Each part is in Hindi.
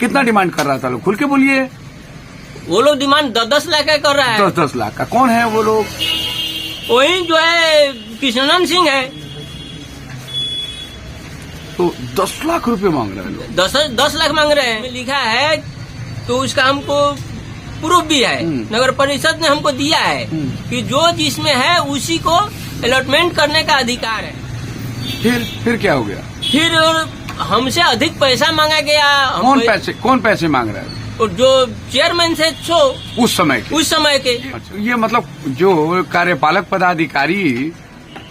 कितना डिमांड कर रहा था लोग? खुल के बोलिए। वो लोग डिमांड 10-10 लाख का कर रहा है। 10-10 लाख का। कौन है वो लोग? वही जो है कृष्णनंदन सिंह है। तो 10 लाख रुपए मांग रहे हैं लोग। 10 लाख मांग रहे हैं। लिखा है तो उसका हमको प्रूफ भी है। नगर परिषद ने हमको दिया है कि जो जिसमें है उसी को अलॉटमेंट करने का अधिकार है। फिर क्या हो गया? फिर हमसे अधिक पैसा मांगा गया। कौन पैसे मांग रहा है? और जो चेयरमैन थे उस समय के। अच्छा, ये मतलब जो कार्यपालक पदाधिकारी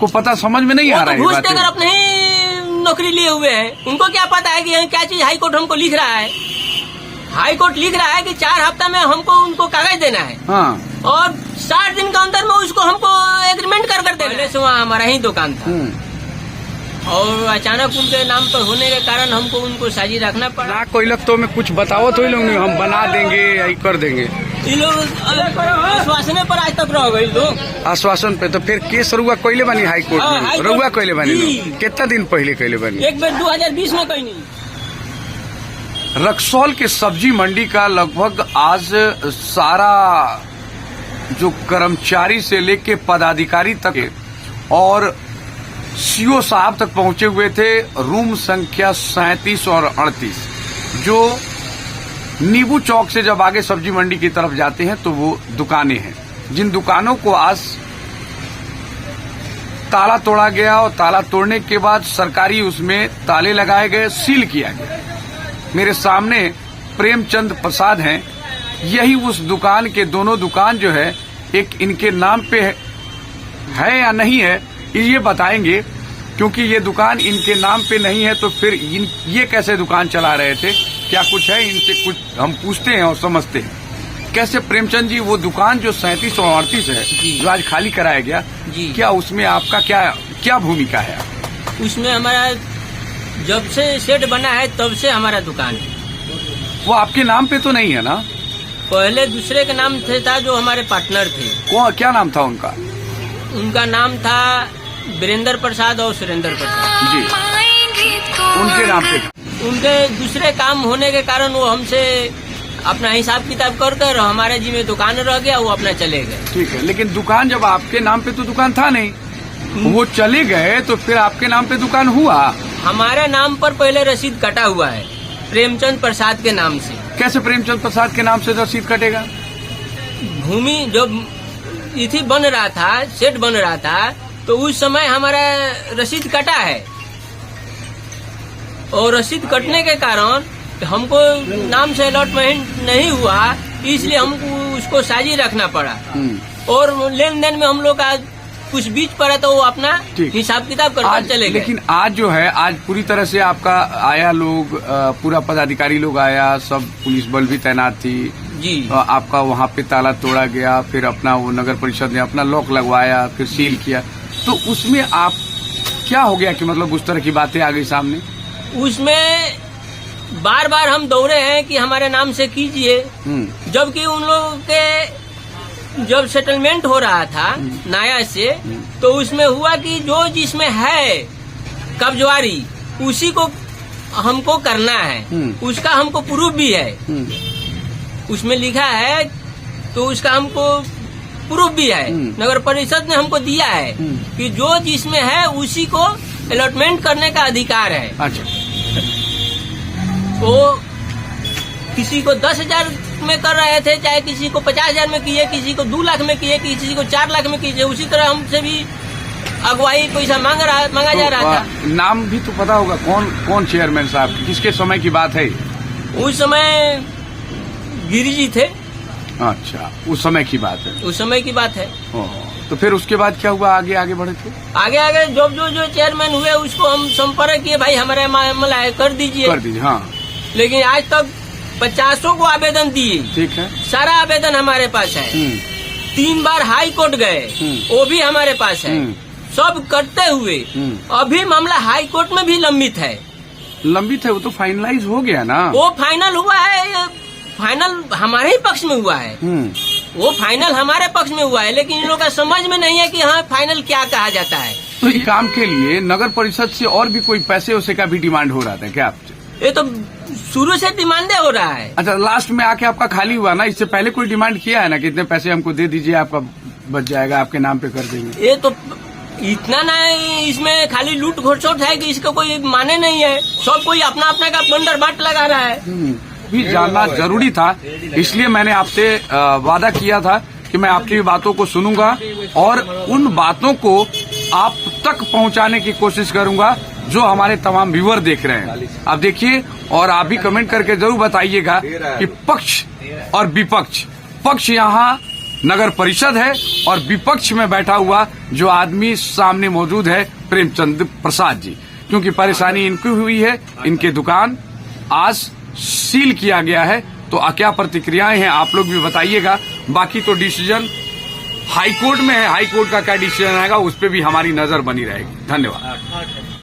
को पता समझ में नहीं आ रहा है। घूस देकर अपने ही नौकरी लिए हुए हैं। उनको क्या पता है कि क्या चीज हाई कोर्ट हमको लिख रहा है। हाई कोर्ट लिख रहा है कि 4 हफ्ता में हमको उनको कागज देना है। हाँ। और 60 दिन के अंदर में उसको हमको एग्रीमेंट कर देना। पहले से वहाँ हमारा ही दुकान था और अचानक उनके नाम पर होने के कारण हमको उनको साझी रखना पड़ा। ना कोई लोग तो मैं कुछ बताओ तो लोग नहीं, हम बना देंगे या कर देंगे। ये लोग आश्वासन पर आज तक रह गए लोग। आश्वासन पे तो फिर केस रुआ कोयले बनी हाई कोर्ट में। रुआ कोयले बनी कितना दिन पहले कोयले बनी? एक बार 2020 में कहीं नहीं। रक्सौल के सब्जी मंडी का लगभग आज सारा जो कर्मचारी से लेके पदाधिकारी तक और सीओ साहब तक पहुंचे हुए थे। रूम संख्या 37 और 38 जो नींबू चौक से जब आगे सब्जी मंडी की तरफ जाते हैं तो वो दुकानें हैं, जिन दुकानों को आज ताला तोड़ा गया और ताला तोड़ने के बाद सरकारी उसमें ताले लगाए गए, सील किया गया। मेरे सामने प्रेमचंद प्रसाद हैं। यही उस दुकान के दोनों दुकान जो है एक इनके नाम पे है या नहीं है ये बताएंगे, क्योंकि ये दुकान इनके नाम पे नहीं है तो फिर ये कैसे दुकान चला रहे थे? क्या कुछ है इनसे? कुछ हम पूछते हैं और समझते हैं। कैसे प्रेमचंद जी, वो दुकान जो 37 और 38 है जो आज खाली कराया गया, क्या उसमें आपका क्या भूमिका है? उसमें हमारा जब से सेट बना है तब से हमारा दुकान है। वो आपके नाम पे तो नहीं है ना? पहले दूसरे के नाम से था, जो हमारे पार्टनर थे। क्या नाम था उनका? उनका नाम था वीरेंद्र प्रसाद और सुरेंद्र प्रसाद जी। उनके नाम पे उनके दूसरे काम होने के कारण वो हमसे अपना हिसाब किताब कर हमारे जी में दुकान रह गया, वो अपना चले गए। ठीक है, लेकिन दुकान जब आपके नाम पे तो दुकान था नहीं, वो चले गए तो फिर आपके नाम पे दुकान हुआ? हमारे नाम पर पहले रसीद कटा हुआ है प्रेमचंद प्रसाद के नाम से। कैसे प्रेमचंद प्रसाद के नाम से रसीद कटेगा? भूमि जब इथी बन रहा था, सेट बन रहा था, तो उस समय हमारा रसीद कटा है और रसीद कटने के कारण हमको नाम से अलॉटमेंट नहीं हुआ, इसलिए हमको उसको साझी रखना पड़ा। और लेन देन में हम लोग का कुछ बीच पड़ा तो वो अपना हिसाब किताब करके चले गए। लेकिन आज जो है, आज पूरी तरह से आपका आया लोग, पूरा पदाधिकारी लोग आया, सब पुलिस बल भी तैनात थी जी। आपका वहाँ पे ताला तोड़ा गया, फिर अपना वो नगर परिषद ने अपना लॉक लगवाया, फिर सील किया, तो उसमें आप क्या हो गया कि मतलब उस तरह की बातें आ गई सामने? उसमें बार बार हम दौड़े हैं कि हमारे नाम से कीजिए, जबकि उन लोगों के जब सेटलमेंट हो रहा था नया से, तो उसमें हुआ कि जो जिसमें है कब्जवारी उसी को हमको करना है, उसका हमको प्रूफ भी है, उसमें लिखा है, तो उसका हमको प्रूफ भी है। नगर परिषद ने हमको दिया है कि जो जिसमें है उसी को अलॉटमेंट करने का अधिकार है। अच्छा। तो किसी को 10,000 में कर रहे थे, चाहे किसी को 50,000 में किए, किसी को 2 लाख में किए, किसी को 4 लाख में कीजिए, उसी तरह हमसे भी अगुवाई पैसा मांगा जा रहा था। नाम भी तो पता होगा कौन चेयरमैन साहब, किसके समय की बात है? उस समय गिरी जी थे। अच्छा, उस समय की बात है? उस समय की बात है। तो फिर उसके बाद क्या हुआ? आगे बढ़े थे? आगे जो चेयरमैन हुए उसको हम संपर्क किए, भाई हमारे मामला है, कर दीजिए। हाँ। लेकिन आज तक 50 को आवेदन दिए। ठीक है। सारा आवेदन हमारे पास है। 3 बार हाई कोर्ट गए, वो भी हमारे पास है। सब करते हुए अभी मामला हाई कोर्ट में भी लंबित है। वो तो फाइनलाइज हो गया ना? वो फाइनल हुआ है, फाइनल हमारे ही पक्ष में हुआ है। वो फाइनल हमारे पक्ष में हुआ है, लेकिन इन लोगों का समझ में नहीं है कि हाँ फाइनल क्या कहा जाता है। तो इस काम के लिए नगर परिषद से और भी कोई पैसे उसे का भी डिमांड हो रहा था क्या आपसे? ये तो शुरू से डिमांडे हो रहा है। अच्छा, लास्ट में आके आपका खाली हुआ ना, इससे पहले कोई डिमांड किया है ना कि इतने पैसे हमको दे दीजिए, आपका बच जाएगा, आपके नाम पे कर देंगे? ये तो इतना ना, इसमें खाली लूट घोटसोट है कि इसका कोई माने नहीं है। सब कोई अपना अपना का बंदर बाट लगा रहा है। भी जानना जरूरी था, इसलिए मैंने आपसे वादा किया था कि मैं आपकी बातों को सुनूंगा और उन बातों को आप तक पहुंचाने की कोशिश करूंगा जो हमारे तमाम व्यूअर देख रहे हैं। आप देखिए और आप भी कमेंट करके जरूर बताइएगा कि पक्ष और विपक्ष, पक्ष यहाँ नगर परिषद है और विपक्ष में बैठा हुआ जो आदमी सामने मौजूद है प्रेमचंद प्रसाद जी, क्योंकि परेशानी इनकी हुई है, इनके दुकान आज सील किया गया है। तो क्या प्रतिक्रियाएं हैं आप लोग भी बताइएगा। बाकी तो डिसीजन हाई कोर्ट में है, हाई कोर्ट का क्या डिसीजन आएगा उस पर भी हमारी नजर बनी रहेगी। धन्यवाद।